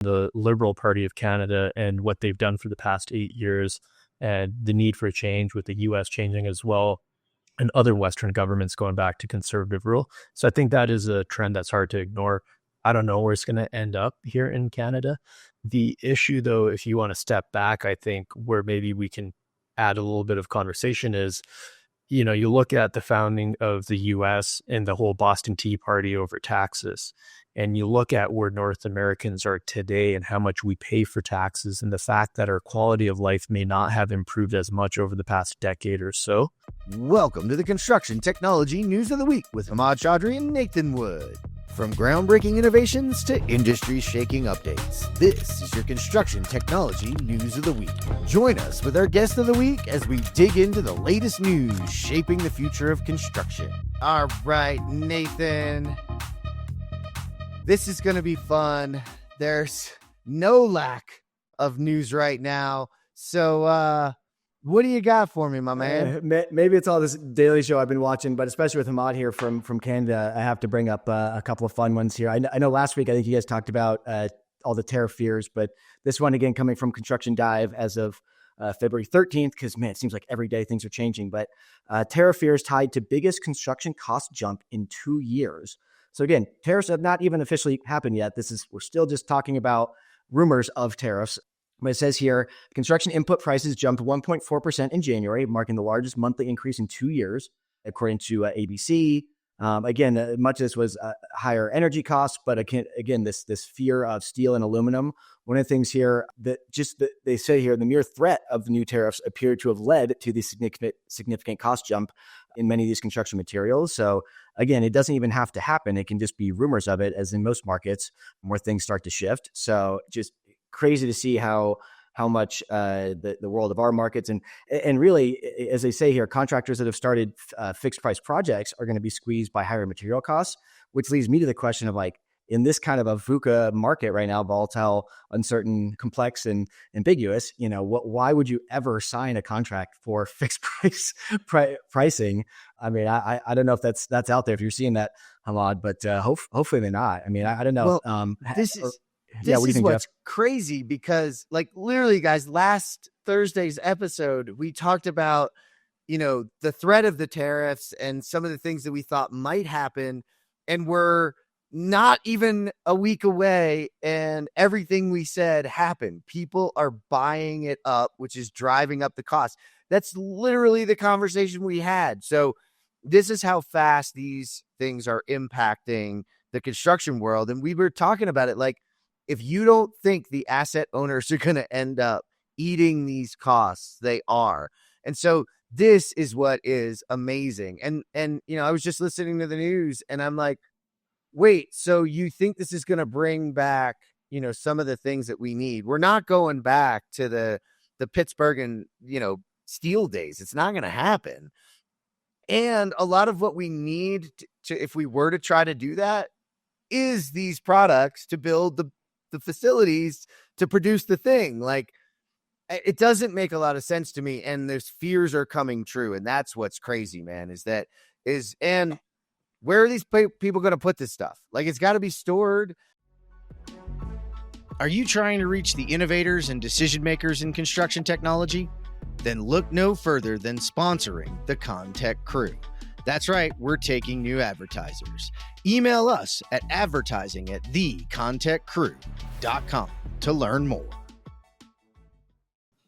the Liberal Party of Canada and what they've done for the past 8 years, and the need for a change with the U.S. changing as well, and other Western governments going back to conservative rule. So I think that is a trend that's hard to ignore. I don't know where it's going to end up here in Canada. The issue, though, if you want to step back, I think where maybe we can add a little bit of conversation is, you look at the founding of the U.S. and the whole Boston Tea Party over taxes, and you look at where North Americans are today and how much we pay for taxes, and the fact that our quality of life may not have improved as much over the past decade or so. Welcome to the Construction Technology News of the Week with Hammad Chaudhry and Nathan Wood. From groundbreaking innovations to industry-shaking updates, this is your Construction Technology News of the Week. Join us with our guest of the week as we dig into the latest news shaping the future of construction. All right, Nathan. This is going to be fun. There's no lack of news right now. So, what do you got for me, my man? Maybe it's all this daily show I've been watching, but especially with Hammad here from Canada, I have to bring up a couple of fun ones here. I know last week, I think you guys talked about all the tariff fears, but this one, again, coming from Construction Dive as of February 13th, because, man, it seems like every day things are changing. But tariff fears tied to biggest construction cost jump in 2 years. So again, tariffs have not even officially happened yet. We're still just talking about rumors of tariffs. But it says here, construction input prices jumped 1.4% in January, marking the largest monthly increase in 2 years, according to ABC. Again, much of this was higher energy costs, but again, this fear of steel and aluminum. One of the things here they say here, the mere threat of the new tariffs appeared to have led to the significant cost jump in many of these construction materials. So again, it doesn't even have to happen. It can just be rumors of it, as in most markets, where things start to shift. So just crazy to see how much the world of our markets and really, as they say here, contractors that have started fixed price projects are going to be squeezed by higher material costs, which leads me to the question of, like, in this kind of a VUCA market right now, volatile, uncertain, complex, and ambiguous, why would you ever sign a contract for fixed price pricing? I mean, I don't know if that's out there, if you're seeing that, Hammad, but hopefully they're not. I mean, I don't know. Well, this is what's crazy, because, like, literally, guys, last Thursday's episode, we talked about, the threat of the tariffs and some of the things that we thought might happen, and we're not even a week away, and everything we said happened. People are buying it up, which is driving up the cost. That's literally the conversation we had. So this is how fast these things are impacting the construction world. And we were talking about it, like, if you don't think the asset owners are going to end up eating these costs, they are. And so this is what is amazing. And I was just listening to the news, and I'm like, wait, so you think this is going to bring back, some of the things that we need? We're not going back to the Pittsburgh and, steel days. It's not going to happen. And a lot of what we need to, if we were to try to do that, is these products to build the facilities to produce the thing. Like, it doesn't make a lot of sense to me. And those fears are coming true. And that's what's crazy, man, and where are these people going to put this stuff? Like, it's got to be stored. Are you trying to reach the innovators and decision makers in construction technology? Then look no further than sponsoring the ConTech Crew. That's right, we're taking new advertisers. Email us at advertising@thecontechcrew.com to learn more.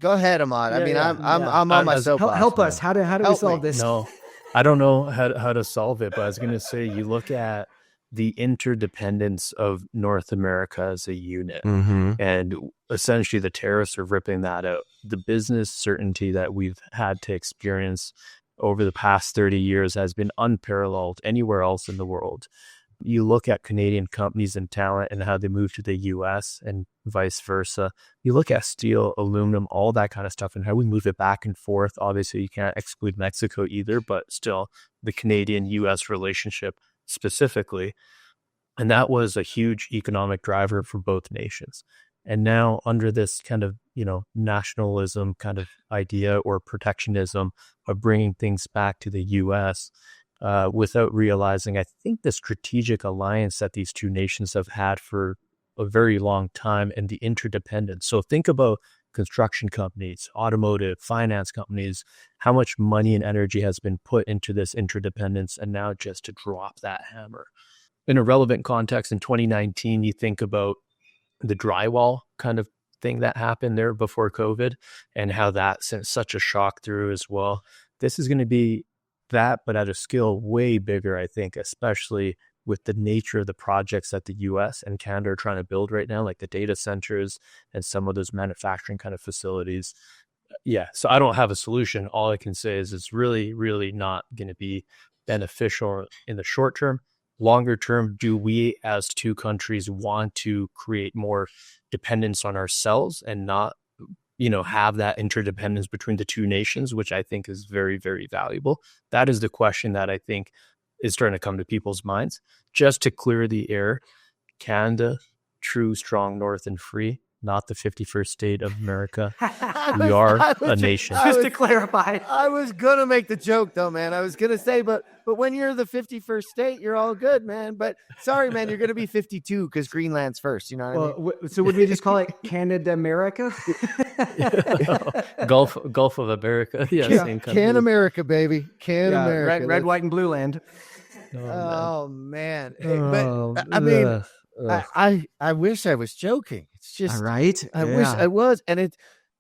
Go ahead, Hammad. I'm on my soapbox. Help us. How do we solve this? No, I don't know how to solve it, but I was going to say, you look at the interdependence of North America as a unit, and essentially the tariffs are ripping that out. The business certainty that we've had to experience over the past 30 years has been unparalleled anywhere else in the world. You look at Canadian companies and talent and how they move to the U.S. and vice versa. You look at steel, aluminum, all that kind of stuff, and how we move it back and forth. Obviously, you can't exclude Mexico either, but still the Canadian-U.S. relationship specifically. And that was a huge economic driver for both nations. And now, under this kind of, nationalism kind of idea or protectionism of bringing things back to the U.S., without realizing, I think, the strategic alliance that these two nations have had for a very long time, and the interdependence. So think about construction companies, automotive, finance companies, how much money and energy has been put into this interdependence, and now just to drop that hammer. In a relevant context, in 2019, you think about the drywall kind of thing that happened there before COVID and how that sent such a shock through as well. This is going to be that, but at a scale way bigger, I think, especially with the nature of the projects that the US and Canada are trying to build right now, like the data centers and some of those manufacturing kind of facilities. Yeah, so I don't have a solution. All I can say is it's really, really not going to be beneficial in the short term. Longer term, do we as two countries want to create more dependence on ourselves and not, have that interdependence between the two nations, which I think is very, very valuable? That is the question that I think is starting to come to people's minds. Just to clear the air, Canada, true, strong, north, and free, not the 51st state of America. We are a nation. Just to clarify. I was going to make the joke, though, man. I was going to say, but when you're the 51st state, you're all good, man. But sorry, man, you're going to be 52 because Greenland's first. You know what I mean? So would we just call it Canada-America? Gulf of America. Yeah, same country. Can America, baby. Can America. Red, white, and blue land. Oh, man. But, I mean... I wish I was joking. It's just all right. I wish I was, and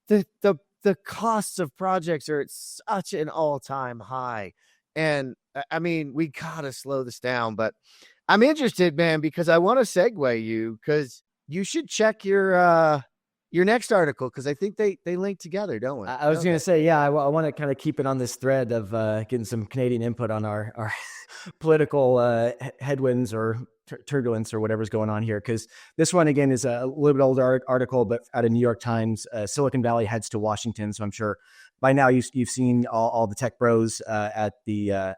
the costs of projects are at such an all-time high, and I mean we gotta slow this down. But I'm interested, man, because I want to segue you because you should check your next article because I think they link together, don't we? I was going to say, I want to kind of keep it on this thread of getting some Canadian input on our political headwinds or turbulence or whatever's going on here. Because this one, again, is a little bit older article, but out of New York Times. Silicon Valley heads to Washington. So I'm sure by now you've seen all the tech bros at the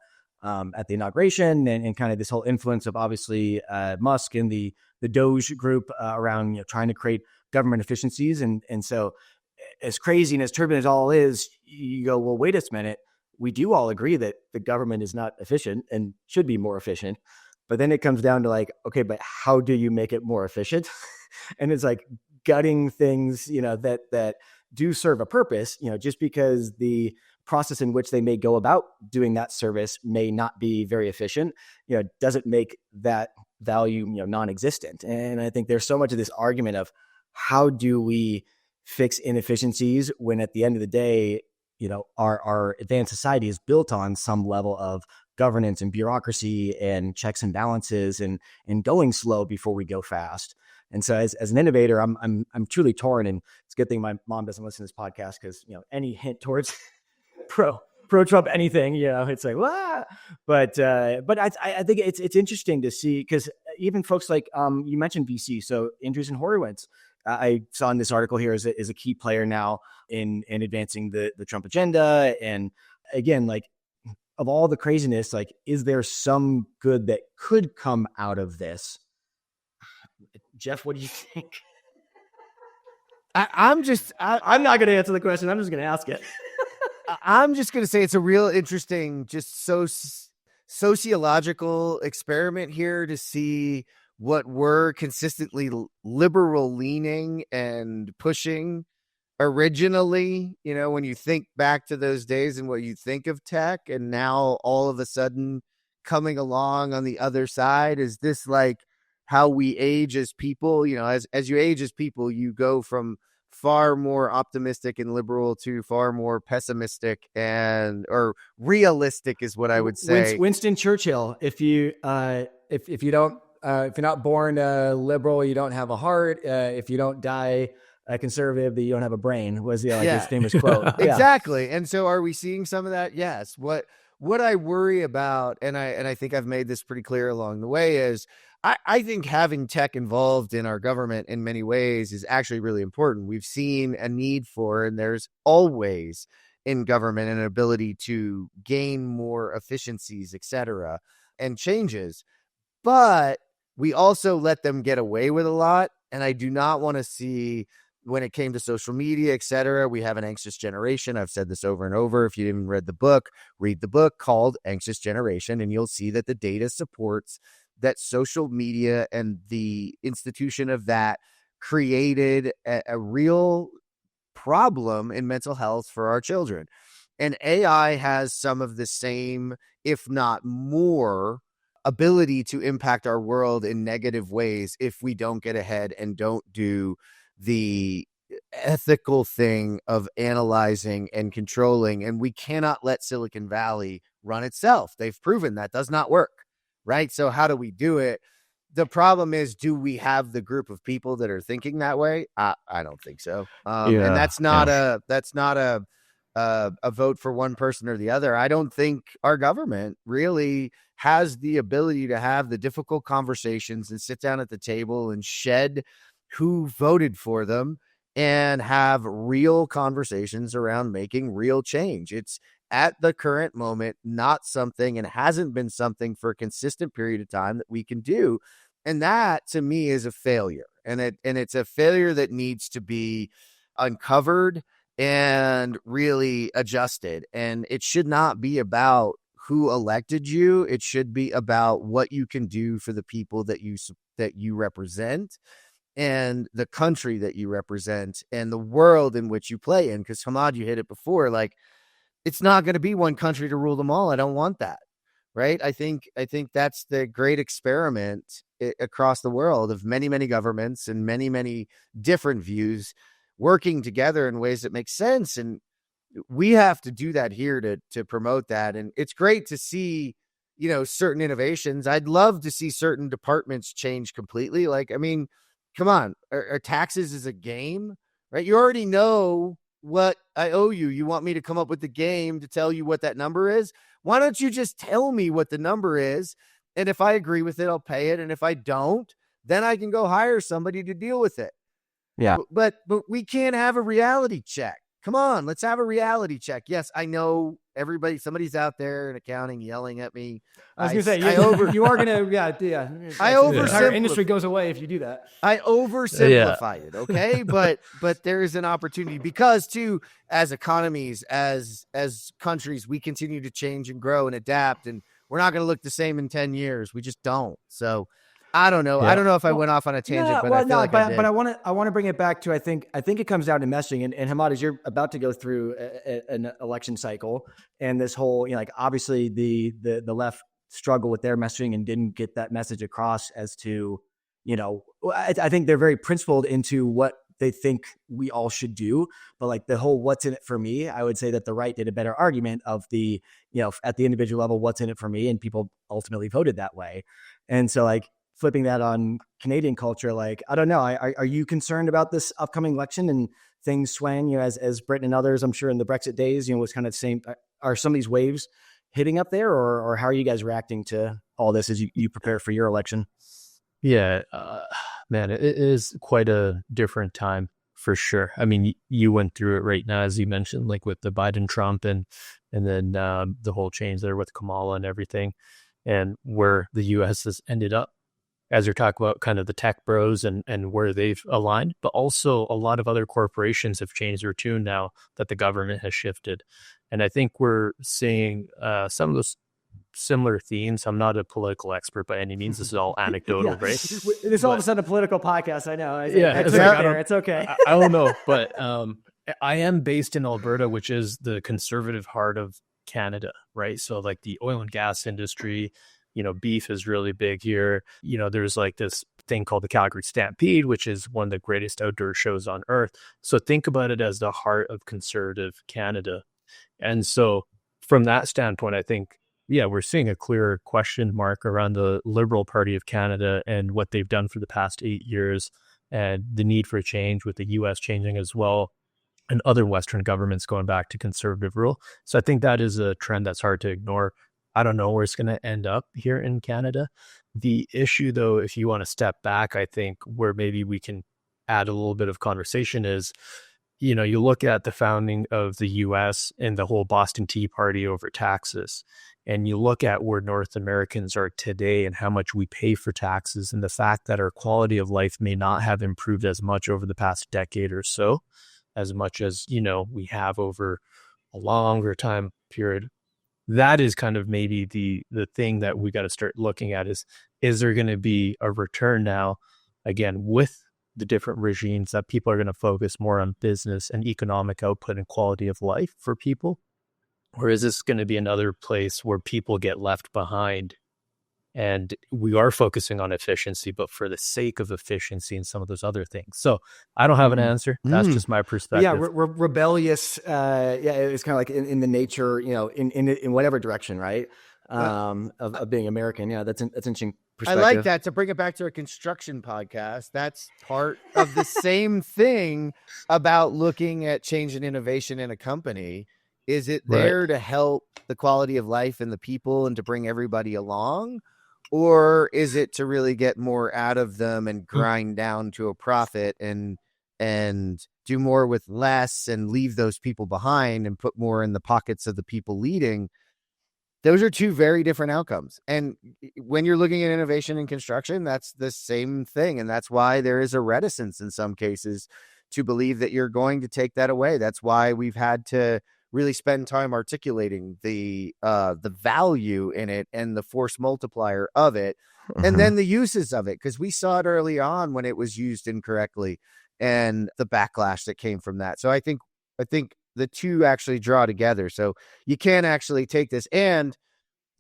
inauguration and kind of this whole influence of obviously Musk and the Doge group around trying to create government efficiencies. And so as crazy and as turbulent as all is, you go, well, wait a minute. We do all agree that the government is not efficient and should be more efficient. But then it comes down to like, okay, but how do you make it more efficient? And it's like gutting things, that do serve a purpose, just because the process in which they may go about doing that service may not be very efficient, doesn't make that value, non-existent. And I think there's so much of this argument of how do we fix inefficiencies when at the end of the day, our advanced society is built on some level of governance and bureaucracy and checks and balances and going slow before we go fast. And so as an innovator, I'm truly torn, and it's a good thing my mom doesn't listen to this podcast because, any hint towards pro Trump anything, it's like, wow. But I think it's interesting to see, because even folks like, you mentioned VC. So Andreessen Horowitz, I saw in this article here is a key player now in advancing the Trump agenda. And again, like, of all the craziness, like, is there some good that could come out of this? Jeff, what do you think? I'm not going to answer the question. I'm just going to ask it. I'm just going to say it's a real interesting, just sociological experiment here to see what we're consistently liberal leaning and pushing originally, when you think back to those days and what you think of tech, and now all of a sudden coming along on the other side. Is this like how we age as people? As you age as people, you go from far more optimistic and liberal to far more pessimistic or realistic is what I would say. Winston Churchill, if you're not born liberal, you don't have a heart. If you don't die a conservative, that you don't have a brain, was his famous quote. Exactly. And so are we seeing some of that? Yes. What I worry about, and I think I've made this pretty clear along the way, is I think having tech involved in our government in many ways is actually really important. We've seen a need for, and there's always in government an ability to gain more efficiencies, et cetera, and changes. But we also let them get away with a lot. And I do not want to see, when it came to social media, et cetera, we have an anxious generation. I've said this over and over. If you didn't read the book, read the book called Anxious Generation, and you'll see that the data supports that social media and the institution of that created a real problem in mental health for our children. And AI has some of the same, if not more, ability to impact our world in negative ways if we don't get ahead and don't do the ethical thing of analyzing and controlling. And we cannot let Silicon Valley run itself. They've proven that does not work, right? So how do we do it? The problem is, do we have the group of people that are thinking that way? I don't think so. And that's not a vote for one person or the other. I don't think our government really has the ability to have the difficult conversations and sit down at the table and shed who voted for them and have real conversations around making real change. It's at the current moment not something, and hasn't been something for a consistent period of time, that we can do. And that, to me, is a failure. And it's a failure that needs to be uncovered and really adjusted. And it should not be about who elected you. It should be about what you can do for the people that you represent, and the country that you represent, and the world in which you play in. Because Hammad, you hit it before, like, it's not going to be one country to rule them all. I don't want that. Right. I think that's the great experiment across the world of many, many governments and many, many different views working together in ways that make sense. And we have to do that here to promote that. And it's great to see, certain innovations. I'd love to see certain departments change completely. Like, I mean, come on, are taxes is a game, right? You already know what I owe you. You want me to come up with the game to tell you what that number is? Why don't you just tell me what the number is? And if I agree with it, I'll pay it. And if I don't, then I can go hire somebody to deal with it. Yeah. But we can't have a reality check. Come on, let's have a reality check. Yes, I know somebody's out there in accounting yelling at me. I was going to say, you are going to, yeah. I oversimplify. Our industry goes away if you do that. I oversimplify it, okay? But there is an opportunity, because too, as economies, as countries, we continue to change and grow and adapt, and we're not going to look the same in 10 years. We just don't. So I don't know. Yeah. I don't know if I went off on a tangent, but I want to bring it back to, I think it comes down to messaging. And Hammad, as you're about to go through an election cycle, and this whole, like, obviously the left struggle with their messaging and didn't get that message across as to, I think they're very principled into what they think we all should do. But like the whole what's in it for me, I would say that the right did a better argument of the, at the individual level, what's in it for me, and people ultimately voted that way. And so, like, flipping that on Canadian culture, like, I don't know, are you concerned about this upcoming election and things swaying, as Britain and others, I'm sure in the Brexit days, was kind of the same, are some of these waves hitting up there, or how are you guys reacting to all this as you prepare for your election? Yeah, man, it is quite a different time for sure. I mean, you went through it right now, as you mentioned, like with the Biden, Trump, and then the whole change there with Kamala and everything, and where the U.S. has ended up, as you're talking about kind of the tech bros and where they've aligned, but also a lot of other corporations have changed their tune now that the government has shifted. And I think we're seeing some of those similar themes. I'm not a political expert by any means. This is all anecdotal, right? It's all of a sudden a political podcast. I know. It's okay. I don't know, but I am based in Alberta, which is the conservative heart of Canada, right? So like the oil and gas industry, beef is really big here. There's like this thing called the Calgary Stampede, which is one of the greatest outdoor shows on earth. So think about it as the heart of conservative Canada. And so from that standpoint, I think, we're seeing a clear question mark around the Liberal Party of Canada and what they've done for the past 8 years, and the need for a change with the U.S. changing as well, and other Western governments going back to conservative rule. So I think that is a trend that's hard to ignore. I don't know where it's going to end up here in Canada. The issue, though, if you want to step back, I think where maybe we can add a little bit of conversation is, you look at the founding of the U.S. and the whole Boston Tea Party over taxes, and you look at where North Americans are today and how much we pay for taxes, and the fact that our quality of life may not have improved as much over the past decade or so, as much as, we have over a longer time period. that is kind of maybe the thing that we got to start looking at is there going to be a return now, again, with the different regimes, that people are going to focus more on business and economic output and quality of life for people? Or is this going to be another place where people get left behind and we are focusing on efficiency, but for the sake of efficiency and some of those other things? So I don't have an answer. That's just my perspective. Yeah, rebellious. It's kind of like in the nature, in whatever direction, right? Of being American. Yeah, that's interesting perspective. I like that. To bring it back to a construction podcast, that's part of the same thing about looking at change and innovation in a company. Is it there to help the quality of life and the people and to bring everybody along? Or is it to really get more out of them and grind down to a profit and do more with less and leave those people behind and put more in the pockets of the people leading? Those are two very different outcomes. And when you're looking at innovation in construction, that's the same thing. And that's why there is a reticence in some cases to believe that you're going to take that away. That's why we've had to really spend time articulating the value in it and the force multiplier of it, and then the uses of it, because we saw it early on when it was used incorrectly and the backlash that came from that. So I think the two actually draw together. So you can actually take this, and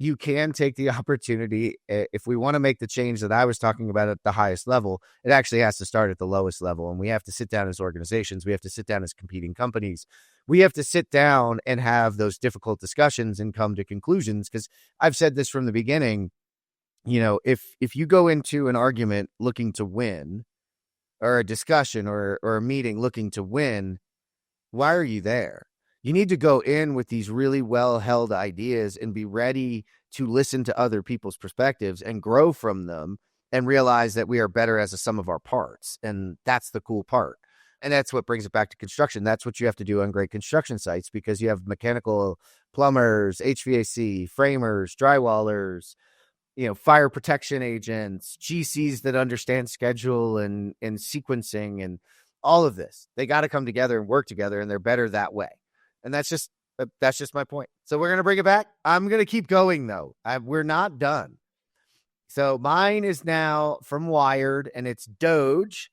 you can take the opportunity. If we want to make the change that I was talking about at the highest level, it actually has to start at the lowest level. And we have to sit down as organizations. We have to sit down as competing companies. We have to sit down and have those difficult discussions and come to conclusions. Because I've said this from the beginning, if you go into an argument looking to win, or a discussion or a meeting looking to win, why are you there? You need to go in with these really well-held ideas and be ready to listen to other people's perspectives and grow from them and realize that we are better as a sum of our parts. And that's the cool part. And that's what brings it back to construction. That's what you have to do on great construction sites, because you have mechanical, plumbers, HVAC, framers, drywallers, fire protection agents, GCs that understand schedule and sequencing and all of this. They got to come together and work together, and they're better that way. And that's just my point. So we're going to bring it back. I'm going to keep going, though. We're not done. So mine is now from Wired, and it's Doge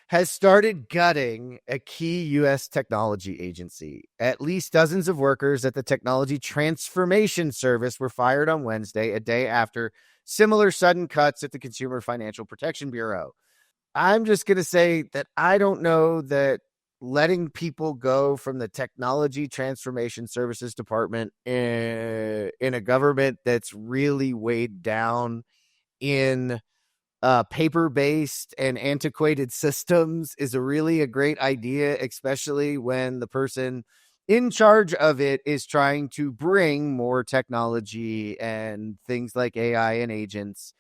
has started gutting a key U.S. technology agency. At least dozens of workers at the Technology Transformation Service were fired on Wednesday, a day after similar sudden cuts at the Consumer Financial Protection Bureau. I'm just going to say that I don't know that letting people go from the Technology Transformation Services Department in a government that's really weighed down in paper-based and antiquated systems is a great idea, especially when the person in charge of it is trying to bring more technology and things like AI and agents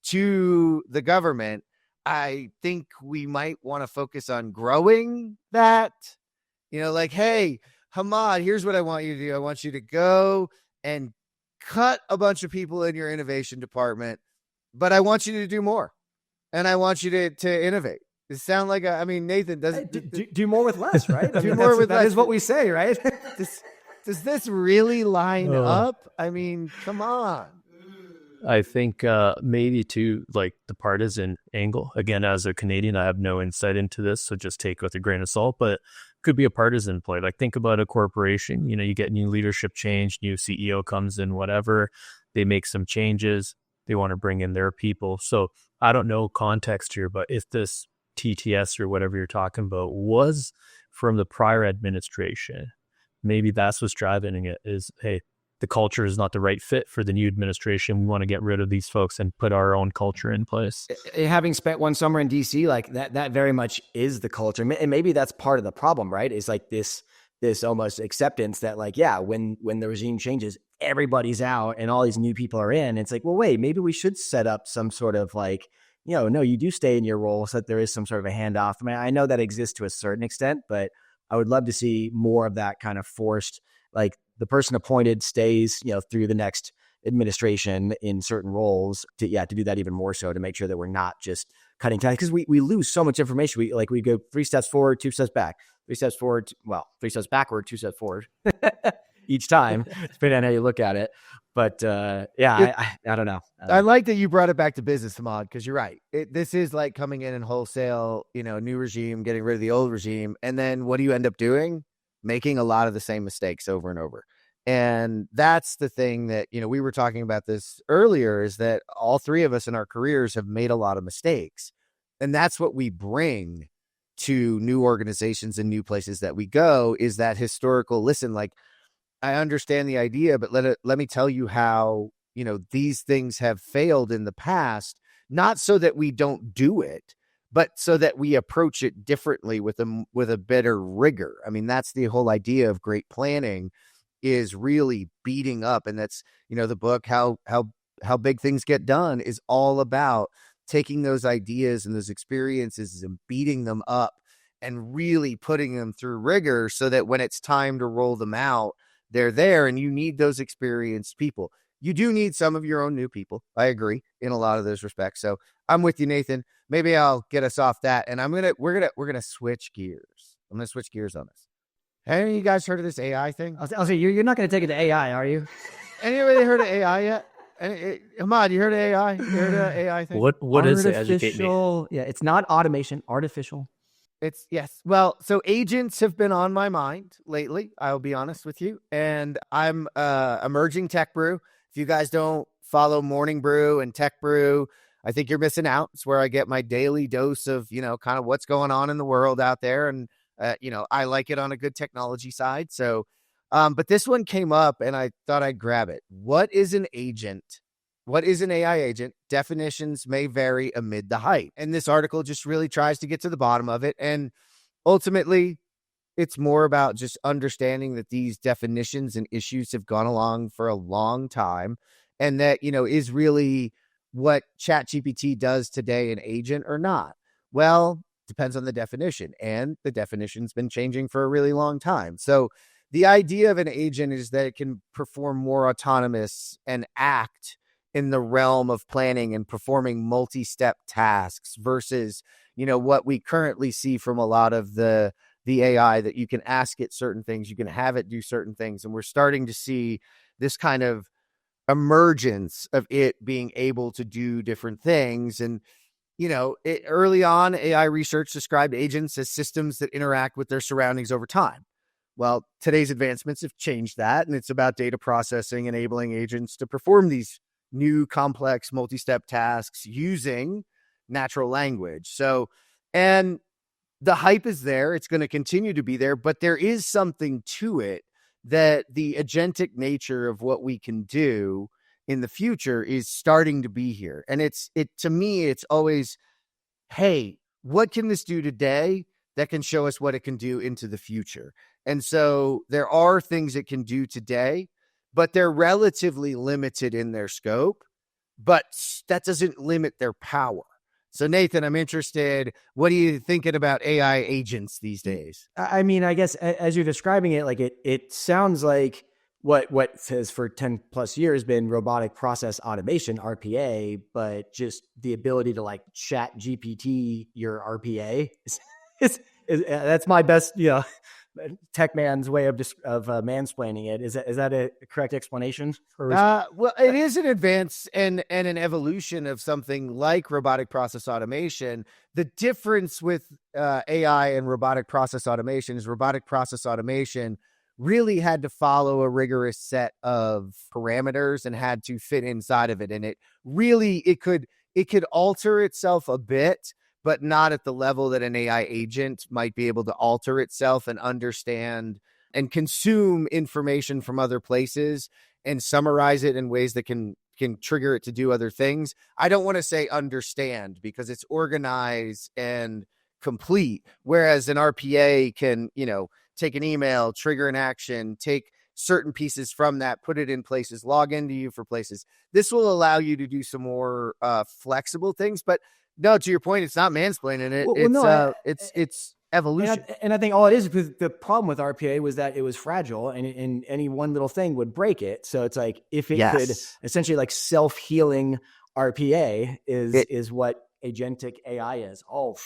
to the government. I think we might want to focus on growing that, hey, Hammad, here's what I want you to do. I want you to go and cut a bunch of people in your innovation department, but I want you to do more, and I want you to innovate. It sound like Nathan doesn't do more with less, right? Do more with less. That is what we say, right? Does this really line up? Come on. I think maybe too, like the partisan angle. Again, as a Canadian, I have no insight into this, so just take with a grain of salt. But could be a partisan play. Like think about a corporation. You get new leadership change, new CEO comes in, whatever. They make some changes. They want to bring in their people. So I don't know context here, but if this TTS or whatever you're talking about was from the prior administration, maybe that's what's driving it. Is hey, the culture is not the right fit for the new administration. We want to get rid of these folks and put our own culture in place. Having spent one summer in DC, like that very much is the culture. And maybe that's part of the problem, right? Is like this almost acceptance that like, yeah, when the regime changes, everybody's out and all these new people are in. It's like, well, wait, maybe we should set up some sort of like, no, you do stay in your role so that there is some sort of a handoff. I know that exists to a certain extent, but I would love to see more of that kind of forced, like the person appointed stays, through the next administration in certain roles to do that even more so, to make sure that we're not just cutting time because we lose so much information. We go 3 steps forward, 2 steps back, 3 steps forward, 3 steps backward, 2 steps forward each time, depending on how you look at it. But I don't know. I like that you brought it back to business, Hammad, because you're right. This is like coming in and wholesale, new regime, getting rid of the old regime. And then what do you end up doing? Making a lot of the same mistakes over and over. And that's the thing that, we were talking about this earlier, is that all three of us in our careers have made a lot of mistakes. And that's what we bring to new organizations and new places that we go, is that historical, listen, like, I understand the idea, but let me tell you how, these things have failed in the past, not so that we don't do it, but so that we approach it differently with a better rigor. I mean, that's the whole idea of great planning, is really beating up. And that's, the book, how big things get done, is all about taking those ideas and those experiences and beating them up and really putting them through rigor so that when it's time to roll them out, they're there. And you need those experienced people. You do need some of your own new people. I agree in a lot of those respects. So I'm with you, Nathan. Maybe I'll get us off that. And we're going to switch gears. I'm going to switch gears on this. Have you guys heard of this AI thing? I'll say you're not going to take it to AI, are you? Anybody heard of AI yet? Hammad, you heard of AI? You heard of AI thing? What is it? Educate me. Yeah, it's not automation, artificial. Yes. Well, so agents have been on my mind lately, I'll be honest with you. And I'm emerging Tech Brew. If you guys don't follow Morning Brew and Tech Brew, I think you're missing out. It's where I get my daily dose of, kind of what's going on in the world out there. And, I like it on a good technology side. So, but this one came up and I thought I'd grab it. What is an agent? What is an AI agent? Definitions may vary amid the hype. And this article just really tries to get to the bottom of it. And ultimately, it's more about just understanding that these definitions and issues have gone along for a long time. And that, is really what ChatGPT does today an agent or not? Well, depends on the definition. And the definition's been changing for a really long time. So the idea of an agent is that it can perform more autonomous and act in the realm of planning and performing multi-step tasks versus, what we currently see from a lot of the AI, that you can ask it certain things, you can have it do certain things. And we're starting to see this kind of emergence of it being able to do different things. And, early on, AI research described agents as systems that interact with their surroundings over time. Well, today's advancements have changed that. And it's about data processing, enabling agents to perform these new complex multi-step tasks using natural language. So, and the hype is there. It's going to continue to be there, but there is something to it, that the agentic nature of what we can do in the future is starting to be here. And to me, it's always, hey, what can this do today that can show us what it can do into the future? And so there are things it can do today, but they're relatively limited in their scope, but that doesn't limit their power. So Nathan, I'm interested, what are you thinking about AI agents these days? I mean, I guess as you're describing it, like it sounds like what has for 10 plus years been robotic process automation, RPA, but just the ability to like chat GPT your RPA is that's my best, tech man's way of mansplaining it. Is that a correct explanation? Well, it is an advance and an evolution of something like robotic process automation. The difference with AI and robotic process automation is robotic process automation really had to follow a rigorous set of parameters and had to fit inside of it. And it could alter itself a bit, but not at the level that an AI agent might be able to alter itself and understand and consume information from other places and summarize it in ways that can trigger it to do other things. I don't want to say understand because it's organized and complete, whereas an RPA can, take an email, trigger an action, take certain pieces from that, put it in places, log into you for places. This will allow you to do some more flexible things, but no, to your point, it's not mansplaining it. It's evolution. And I think all it is, because the problem with RPA was that it was fragile and any one little thing would break it. So it's like, if it could essentially like self-healing RPA is what agentic AI is. Oh,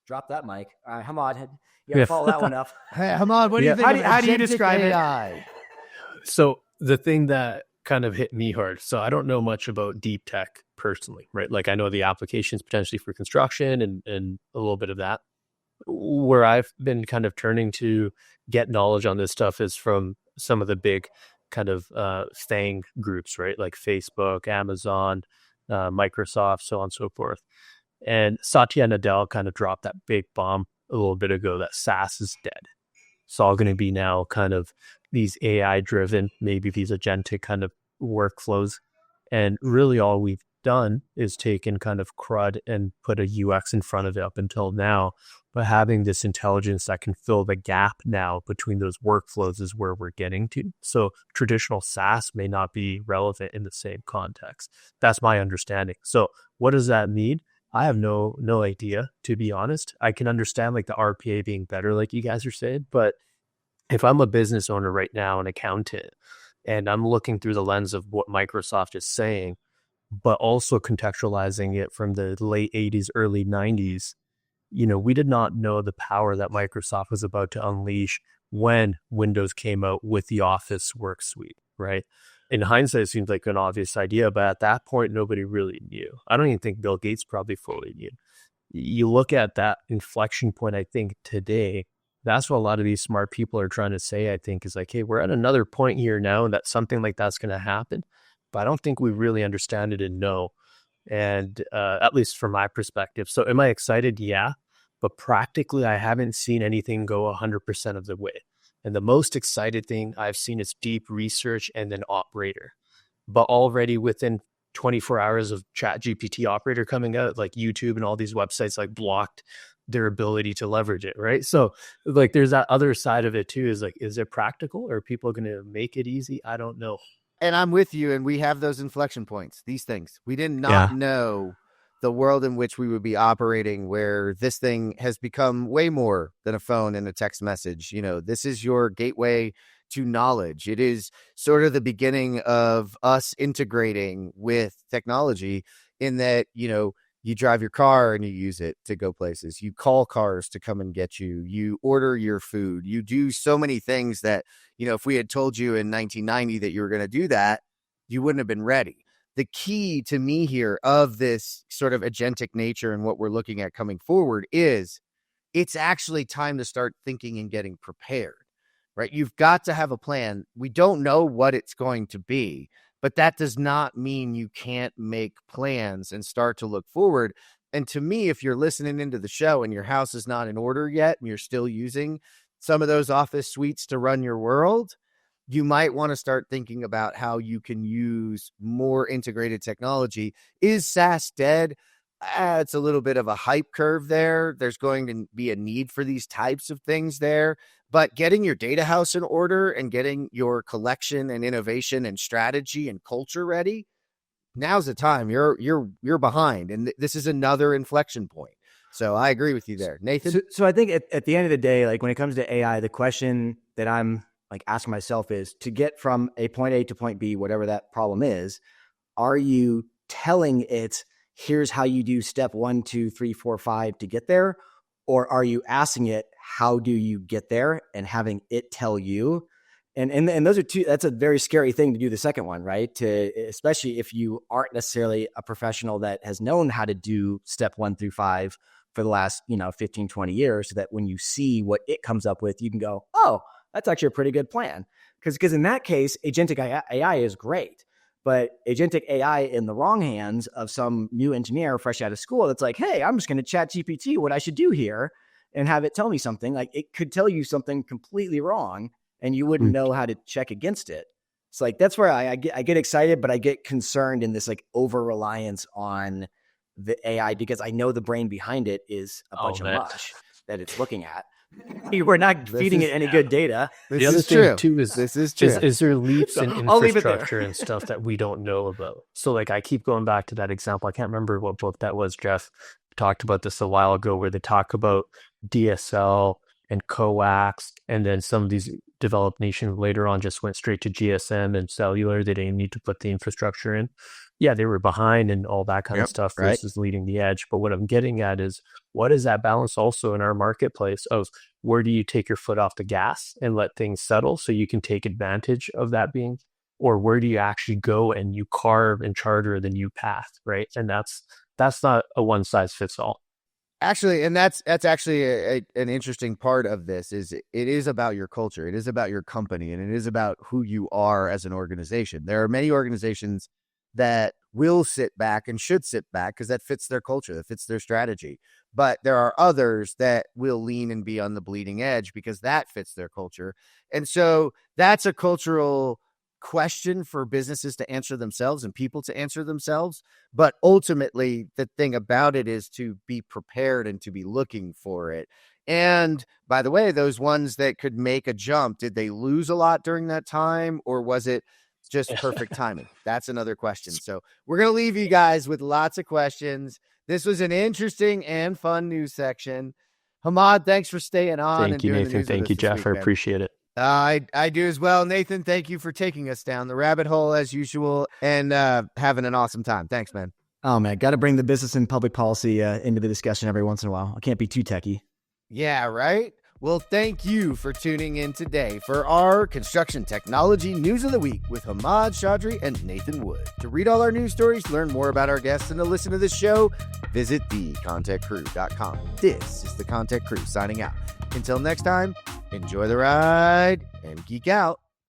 drop that mic. All right, Hammad, you got to follow that one up. Hey, Hammad, what do you think of how do you agentic describe AI? So the thing that kind of hit me hard. So I don't know much about deep tech personally, right? Like I know the applications potentially for construction and a little bit of that. Where I've been kind of turning to get knowledge on this stuff is from some of the big kind of FANG groups, right? Like Facebook, Amazon, Microsoft, so on and so forth. And Satya Nadella kind of dropped that big bomb a little bit ago that SaaS is dead. It's all going to be now kind of these AI driven, maybe these agentic kind of workflows. And really all we've done is taken kind of CRUD and put a UX in front of it up until now. But having this intelligence that can fill the gap now between those workflows is where we're getting to. So traditional SaaS may not be relevant in the same context. That's my understanding. So what does that mean? I have no idea, to be honest. I can understand like the RPA being better, like you guys are saying, but if I'm a business owner right now, an accountant, and I'm looking through the lens of what Microsoft is saying, but also contextualizing it from the late 80s, early 90s, we did not know the power that Microsoft was about to unleash when Windows came out with the Office work suite, right? In hindsight, it seems like an obvious idea, but at that point, nobody really knew. I don't even think Bill Gates probably fully knew. You look at that inflection point, I think today, that's what a lot of these smart people are trying to say, I think, is like, hey, we're at another point here now that something like that's going to happen. But I don't think we really understand it and know. And at least from my perspective. So am I excited? Yeah. But practically, I haven't seen anything go 100% of the way. And the most excited thing I've seen is deep research and then operator. But already within 24 hours of ChatGPT operator coming out, like YouTube and all these websites like blocked their ability to leverage it, right? So like there's that other side of it too, is like, is it practical? Or are people going to make it easy? I don't know. And I'm with you. And we have those inflection points, these things. We did not know the world in which we would be operating, where this thing has become way more than a phone and a text message. This is your gateway to knowledge. It is sort of the beginning of us integrating with technology in that, you drive your car and you use it to go places. You call cars to come and get you. You order your food. You do so many things that, if we had told you in 1990 that you were going to do that, you wouldn't have been ready. The key to me here of this sort of agentic nature and what we're looking at coming forward is it's actually time to start thinking and getting prepared, right? You've got to have a plan. We don't know what it's going to be, but that does not mean you can't make plans and start to look forward. And to me, if you're listening into the show and your house is not in order yet, and you're still using some of those office suites to run your world, you might want to start thinking about how you can use more integrated technology. Is SaaS dead? It's a little bit of a hype curve there. There's going to be a need for these types of things there. But getting your data house in order and getting your collection and innovation and strategy and culture ready, now's the time. You're behind. And this is another inflection point. So I agree with you there. Nathan? So I think at the end of the day, like when it comes to AI, the question that I'm like asking myself is, to get from a point A to point B, whatever that problem is, are you telling it, here's how you do step 1, 2, 3, 4, 5 to get there? Or are you asking it, how do you get there, and having it tell you? And those are two, that's a very scary thing to do the second one, right? Especially if you aren't necessarily a professional that has known how to do step 1 through 5 for the last, 15, 20 years, so that when you see what it comes up with, you can go, oh, that's actually a pretty good plan. Because in that case, agentic AI is great. But agentic AI in the wrong hands of some new engineer fresh out of school, that's like, hey, I'm just going to chat GPT what I should do here and have it tell me something. Like, it could tell you something completely wrong and you wouldn't know how to check against it. It's like, that's where I get excited, but I get concerned in this like over reliance on the AI, because I know the brain behind it is a bunch of mush that it's looking at. We're not feeding it any good data. The other thing too is this is true. Is there leaps in infrastructure and stuff that we don't know about? So like I keep going back to that example. I can't remember what book that was. Jeff talked about this a while ago, where they talk about DSL and coax, and then some of these developed nations later on just went straight to GSM and cellular. They didn't need to put the infrastructure in. yeah, they were behind and all that kind of stuff versus leading the edge. But what I'm getting at is, what is that balance also in our marketplace of where do you take your foot off the gas and let things settle so you can take advantage of that being, or where do you actually go and you carve and charter the new path, right? And that's not a one size fits all. Actually, and that's actually an interesting part of this is it is about your culture. It is about your company, and it is about who you are as an organization. There are many organizations that will sit back and should sit back because that fits their culture, that fits their strategy. But there are others that will lean and be on the bleeding edge because that fits their culture. And so that's a cultural question for businesses to answer themselves and people to answer themselves. But ultimately, the thing about it is to be prepared and to be looking for it. And by the way, those ones that could make a jump, did they lose a lot during that time, or was it just perfect timing? That's another question. So we're going to leave you guys with lots of questions. This was an interesting and fun news section. Hammad, thanks for staying on. Thank you, Nathan. Thank you, Jeff. I appreciate it. I do as well. Nathan, thank you for taking us down the rabbit hole as usual and having an awesome time. Thanks, man. Oh, man. Got to bring the business and public policy into the discussion every once in a while. I can't be too techie. Yeah, right? Well, thank you for tuning in today for our Construction Technology News of the Week with Hammad Chaudhry and Nathan Wood. To read all our news stories, learn more about our guests, and to listen to this show, visit thecontechcrew.com. This is the ConTech Crew signing out. Until next time, enjoy the ride and geek out.